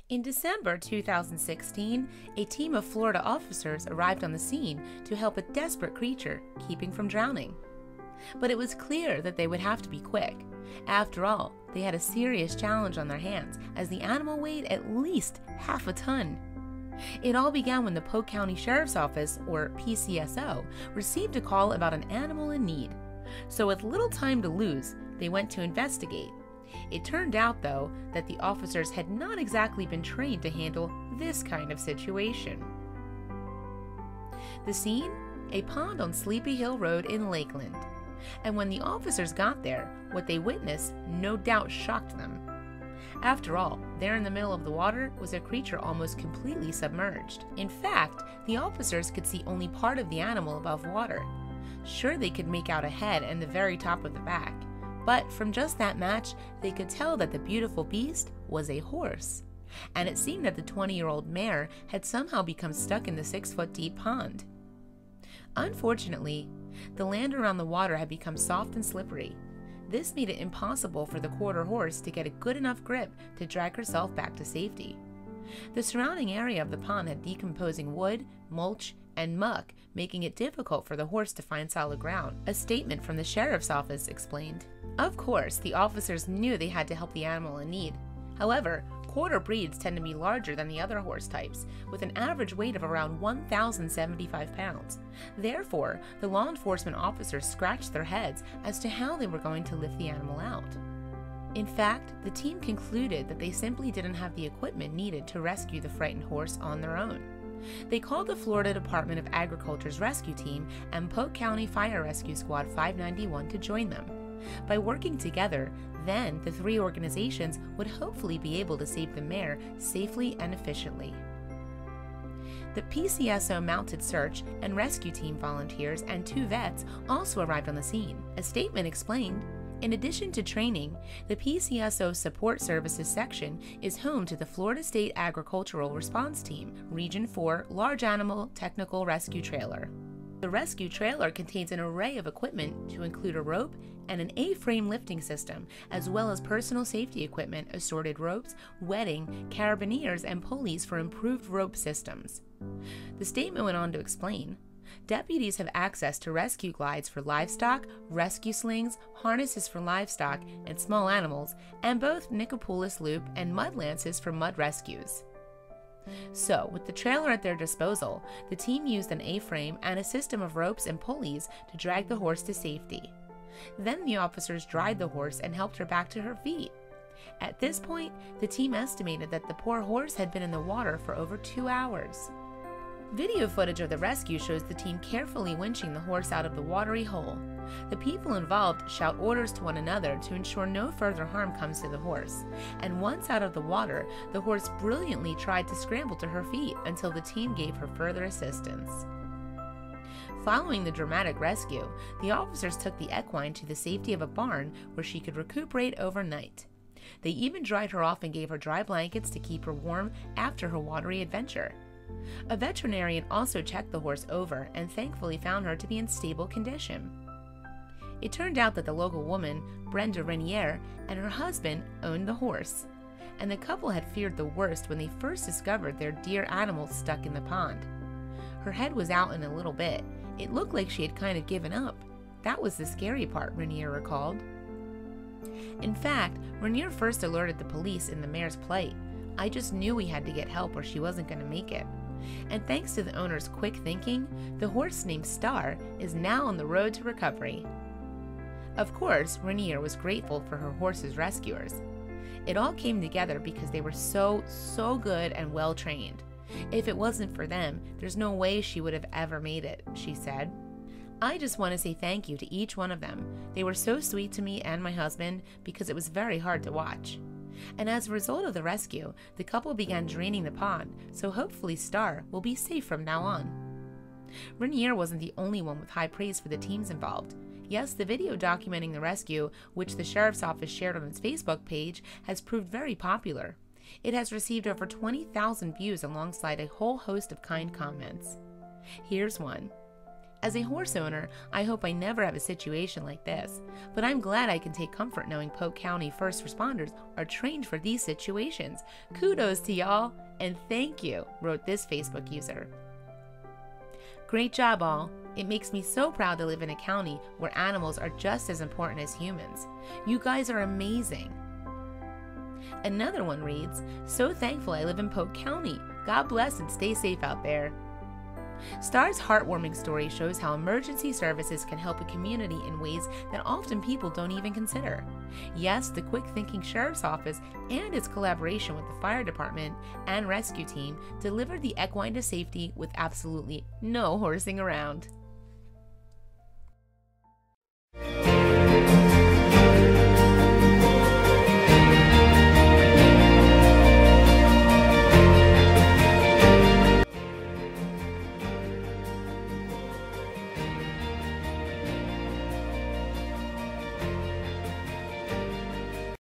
In December 2016, a team of Florida officers arrived on the scene to help a desperate creature keeping from drowning. But it was clear that they would have to be quick. After all, they had a serious challenge on their hands, as the animal weighed at least half a ton. It all began when the Polk County Sheriff's Office, or PCSO, received a call about an animal in need. So with little time to lose, they went to investigate. It turned out, though, that the officers had not exactly been trained to handle this kind of situation. The scene? A pond on Sleepy Hill Road in Lakeland. And when the officers got there, what they witnessed no doubt shocked them. After all, there in the middle of the water was a creature almost completely submerged. In fact, the officers could see only part of the animal above water. Sure, they could make out a head and the very top of the back, but from just that match, they could tell that the beautiful beast was a horse. And it seemed that the 20-year-old mare had somehow become stuck in the 6-foot-deep pond. Unfortunately, the land around the water had become soft and slippery. This made it impossible for the quarter horse to get a good enough grip to drag herself back to safety. The surrounding area of the pond had decomposing wood, mulch, and muck, making it difficult for the horse to find solid ground. A statement from the sheriff's office explained. Of course, the officers knew they had to help the animal in need. However, quarter breeds tend to be larger than the other horse types, with an average weight of around 1,075 pounds. Therefore, the law enforcement officers scratched their heads as to how they were going to lift the animal out. In fact, the team concluded that they simply didn't have the equipment needed to rescue the frightened horse on their own. They called the Florida Department of Agriculture's rescue team and Polk County Fire Rescue Squad 591 to join them. By working together, then the three organizations would hopefully be able to save the mare safely and efficiently. The PCSO mounted search and rescue team volunteers and 2 vets also arrived on the scene. A statement explained, in addition to training, the PCSO Support Services section is home to the Florida State Agricultural Response Team, Region 4 Large Animal Technical Rescue Trailer. The rescue trailer contains an array of equipment to include a rope and an A-frame lifting system, as well as personal safety equipment, assorted ropes, wetting, carabiners, and pulleys for improved rope systems. The statement went on to explain, deputies have access to rescue glides for livestock, rescue slings, harnesses for livestock and small animals, and both Nicopolis loop and mud lances for mud rescues. So, with the trailer at their disposal, the team used an A-frame and a system of ropes and pulleys to drag the horse to safety. Then the officers dried the horse and helped her back to her feet. At this point, the team estimated that the poor horse had been in the water for over 2 hours. Video footage of the rescue shows the team carefully winching the horse out of the watery hole. The people involved shout orders to one another to ensure no further harm comes to the horse, and once out of the water, the horse brilliantly tried to scramble to her feet until the team gave her further assistance. Following the dramatic rescue, the officers took the equine to the safety of a barn where she could recuperate overnight. They even dried her off and gave her dry blankets to keep her warm after her watery adventure. A veterinarian also checked the horse over and thankfully found her to be in stable condition. It turned out that the local woman, Brenda Renier, and her husband owned the horse, and the couple had feared the worst when they first discovered their dear animal stuck in the pond. Her head was out in a little bit. It looked like she had kind of given up. That was the scary part, Renier recalled. In fact, Renier first alerted the police in the mare's plight. I just knew we had to get help or she wasn't going to make it. And thanks to the owner's quick thinking, the horse named Star is now on the road to recovery. Of course, Renier was grateful for her horse's rescuers. It all came together because they were so good and well trained. If it wasn't for them, there's no way she would have ever made it, she said. I just want to say thank you to each one of them. They were so sweet to me and my husband because it was very hard to watch. And as a result of the rescue, the couple began draining the pond, so hopefully Star will be safe from now on. Renier wasn't the only one with high praise for the teams involved. Yes, the video documenting the rescue, which the Sheriff's Office shared on its Facebook page, has proved very popular. It has received over 20,000 views alongside a whole host of kind comments. Here's one. As a horse owner, I hope I never have a situation like this, but I'm glad I can take comfort knowing Polk County first responders are trained for these situations. Kudos to y'all, and thank you, wrote this Facebook user. Great job, all. It makes me so proud to live in a county where animals are just as important as humans. You guys are amazing. Another one reads, so thankful I live in Polk County. God bless and stay safe out there. Star's heartwarming story shows how emergency services can help a community in ways that often people don't even consider. Yes, the quick-thinking sheriff's office and its collaboration with the fire department and rescue team delivered the equine to safety with absolutely no horsing around.